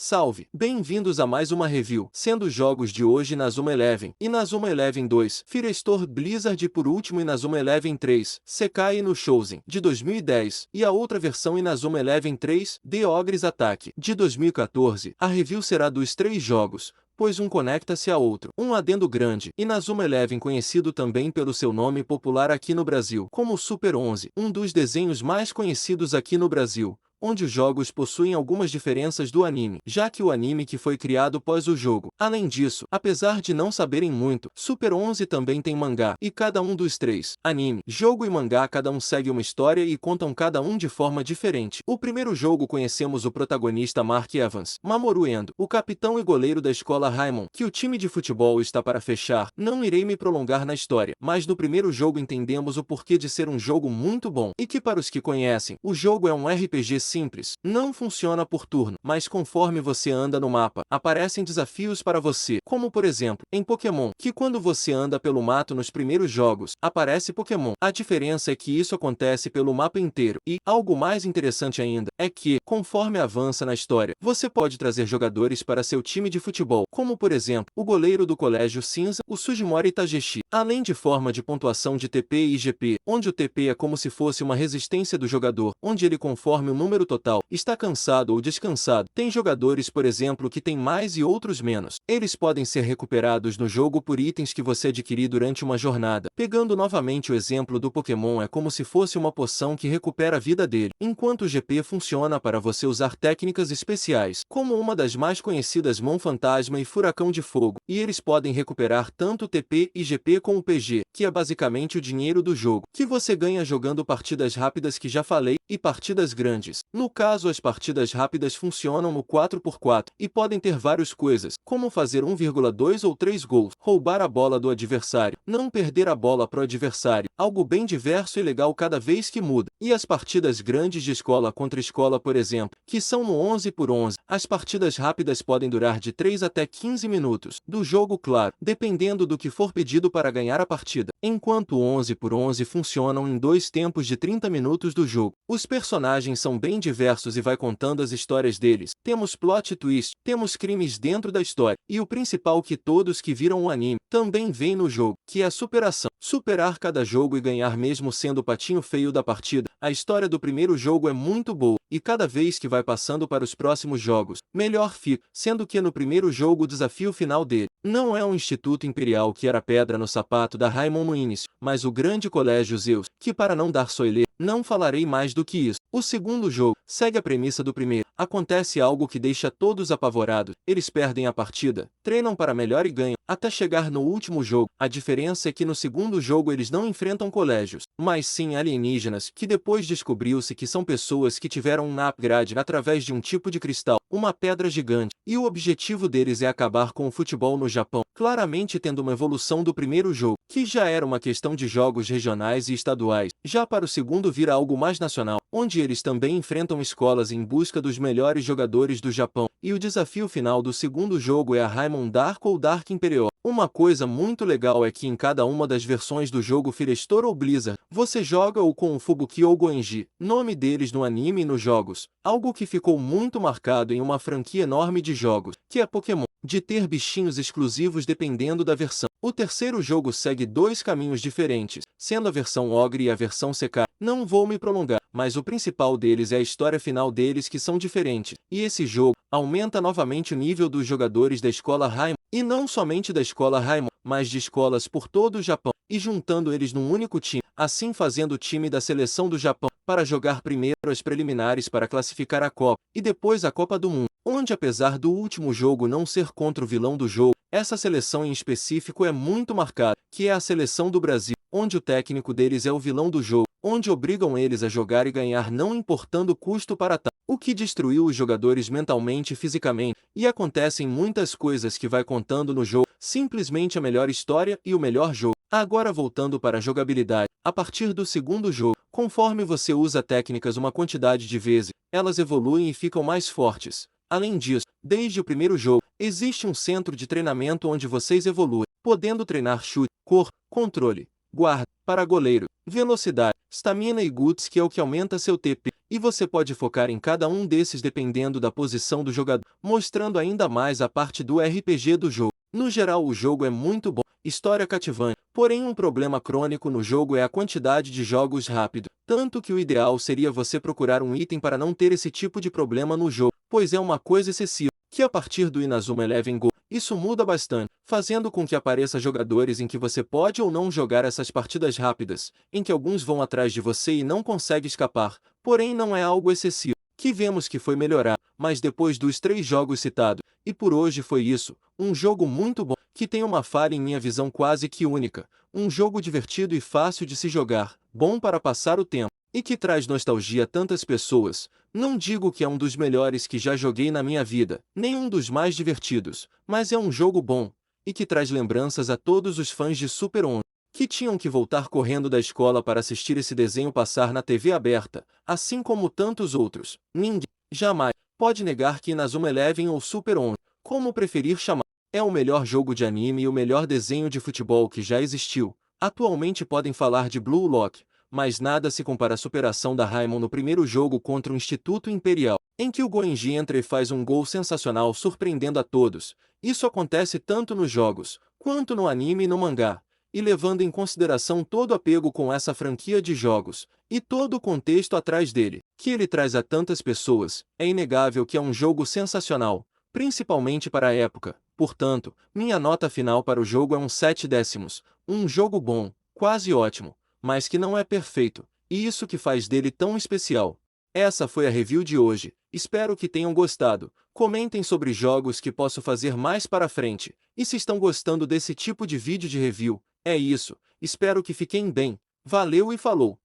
Salve! Bem-vindos a mais uma review, sendo os jogos de hoje Inazuma Eleven, Inazuma Eleven 2, Firestore Blizzard e por último Inazuma Eleven 3, Sekai no Shouzen, de 2010, e a outra versão Inazuma Eleven 3, The Ogre's Attack, de 2014. A review será dos três jogos, pois um conecta-se a outro. Um adendo grande, Inazuma Eleven conhecido também pelo seu nome popular aqui no Brasil, como Super 11, um dos desenhos mais conhecidos aqui no Brasil, onde os jogos possuem algumas diferenças do anime, já que o anime que foi criado após o jogo. Além disso, apesar de não saberem muito, Super 11 também tem mangá, e cada um dos três, anime, jogo e mangá, cada um segue uma história e contam cada um de forma diferente. O primeiro jogo conhecemos o protagonista Mark Evans, Mamoru Endo, o capitão e goleiro da escola Raimon, que o time de futebol está para fechar. Não irei me prolongar na história, mas no primeiro jogo entendemos o porquê de ser um jogo muito bom, e que para os que conhecem, o jogo é um RPG simples, não funciona por turno, mas conforme você anda no mapa, aparecem desafios para você, como por exemplo, em Pokémon, que quando você anda pelo mato nos primeiros jogos, aparece Pokémon. A diferença é que isso acontece pelo mapa inteiro, e, algo mais interessante ainda, é que, conforme avança na história, você pode trazer jogadores para seu time de futebol, como por exemplo, o goleiro do Colégio Cinza, o Sugimori Tageshi, além de forma de pontuação de TP e GP, onde o TP é como se fosse uma resistência do jogador, onde ele conforme o número total, está cansado ou descansado. Tem jogadores, por exemplo, que têm mais e outros menos. Eles podem ser recuperados no jogo por itens que você adquirir durante uma jornada. Pegando novamente o exemplo do Pokémon, é como se fosse uma poção que recupera a vida dele, enquanto o GP funciona para você usar técnicas especiais, como uma das mais conhecidas Mão Fantasma e Furacão de Fogo, e eles podem recuperar tanto TP e GP como o PG, que é basicamente o dinheiro do jogo, que você ganha jogando partidas rápidas que já falei, e partidas grandes. No caso, as partidas rápidas funcionam no 4x4 e podem ter várias coisas, como fazer 1,2 ou 3 gols, roubar a bola do adversário, não perder a bola pro adversário, algo bem diverso e legal cada vez que muda. E as partidas grandes de escola contra escola, por exemplo, que são no 11x11, as partidas rápidas podem durar de 3 até 15 minutos, do jogo claro, dependendo do que for pedido para ganhar a partida, enquanto o 11x11 funcionam em dois tempos de 30 minutos do jogo. Os personagens são bem diversos e vai contando as histórias deles. Temos plot twist, temos crimes dentro da história, e o principal que todos que viram o anime também veem no jogo, que é a superação. Superar cada jogo e ganhar mesmo sendo o patinho feio da partida. A história do primeiro jogo é muito boa, e cada vez que vai passando para os próximos jogos, melhor fica, sendo que no primeiro jogo o desafio final dele não é um Instituto Imperial que era pedra no sapato da Raimon no início, mas o grande Colégio Zeus, que para não dar spoiler, não falarei mais do que isso. O segundo jogo segue a premissa do primeiro. Acontece algo que deixa todos apavorados. Eles perdem a partida, treinam para melhor e ganham, até chegar no último jogo. A diferença é que no segundo jogo eles não enfrentam colégios, mas sim alienígenas, que depois descobriu-se que são pessoas que tiveram um upgrade através de um tipo de cristal, uma pedra gigante, e o objetivo deles é acabar com o futebol no Japão, claramente tendo uma evolução do primeiro jogo, que já era uma questão de jogos regionais e estaduais. Já para o segundo vira algo mais nacional, onde eles também enfrentam escolas em busca dos melhores jogadores do Japão, e o desafio final do segundo jogo é a Raimon Dark ou Dark Imperial. Uma coisa muito legal é que em cada uma das versões do jogo Firestore ou Blizzard, você joga ou com o Fubuki ou Goenji, nome deles no anime e nos jogos, algo que ficou muito marcado em uma franquia enorme de jogos, que é Pokémon, de ter bichinhos exclusivos dependendo da versão. O terceiro jogo segue dois caminhos diferentes, sendo a versão Ogre e a versão Sekai. Não vou me prolongar, mas o principal deles é a história final deles que são diferentes, e esse jogo aumenta novamente o nível dos jogadores da escola Raimon, e não somente da escola Raimon, mas de escolas por todo o Japão, e juntando eles num único time, assim fazendo o time da seleção do Japão, para jogar primeiro as preliminares para classificar a Copa, e depois a Copa do Mundo, onde apesar do último jogo não ser contra o vilão do jogo, essa seleção em específico é muito marcada, que é a seleção do Brasil, onde o técnico deles é o vilão do jogo, onde obrigam eles a jogar e ganhar não importando o custo para tal, o que destruiu os jogadores mentalmente e fisicamente, e acontecem muitas coisas que vai contando no jogo, simplesmente a melhor história e o melhor jogo. Agora voltando para a jogabilidade, a partir do segundo jogo, conforme você usa técnicas uma quantidade de vezes, elas evoluem e ficam mais fortes. Além disso, desde o primeiro jogo, existe um centro de treinamento onde vocês evoluem, podendo treinar chute, cor, controle, guarda, para goleiro, velocidade, stamina e guts, que é o que aumenta seu TP, e você pode focar em cada um desses dependendo da posição do jogador, mostrando ainda mais a parte do RPG do jogo. No geral, o jogo é muito bom, história cativante, porém um problema crônico no jogo é a quantidade de jogos rápido, tanto que o ideal seria você procurar um item para não ter esse tipo de problema no jogo, pois é uma coisa excessiva, que a partir do Inazuma Eleven Go, isso muda bastante, fazendo com que apareça jogadores em que você pode ou não jogar essas partidas rápidas, em que alguns vão atrás de você e não consegue escapar, porém não é algo excessivo, que vemos que foi melhorar, mas depois dos 3 jogos citados, e por hoje foi isso, um jogo muito bom, que tem uma falha em minha visão quase que única, um jogo divertido e fácil de se jogar, bom para passar o tempo, e que traz nostalgia a tantas pessoas. Não digo que é um dos melhores que já joguei na minha vida, nem um dos mais divertidos, mas é um jogo bom, e que traz lembranças a todos os fãs de Super 11, que tinham que voltar correndo da escola para assistir esse desenho passar na TV aberta, assim como tantos outros. Ninguém, jamais, pode negar que Inazuma Eleven ou Super 11, como preferir chamar, é o melhor jogo de anime e o melhor desenho de futebol que já existiu. Atualmente podem falar de Blue Lock, mas nada se compara à superação da Raimon no primeiro jogo contra o Instituto Imperial, em que o Goenji entra e faz um gol sensacional surpreendendo a todos. Isso acontece tanto nos jogos, quanto no anime e no mangá, e levando em consideração todo o apego com essa franquia de jogos, e todo o contexto atrás dele, que ele traz a tantas pessoas, é inegável que é um jogo sensacional, principalmente para a época. Portanto, minha nota final para o jogo é um 7 décimos, um jogo bom, quase ótimo, mas que não é perfeito, e isso que faz dele tão especial. Essa foi a review de hoje, espero que tenham gostado. Comentem sobre jogos que posso fazer mais para frente, e se estão gostando desse tipo de vídeo de review. É isso, espero que fiquem bem, valeu e falou!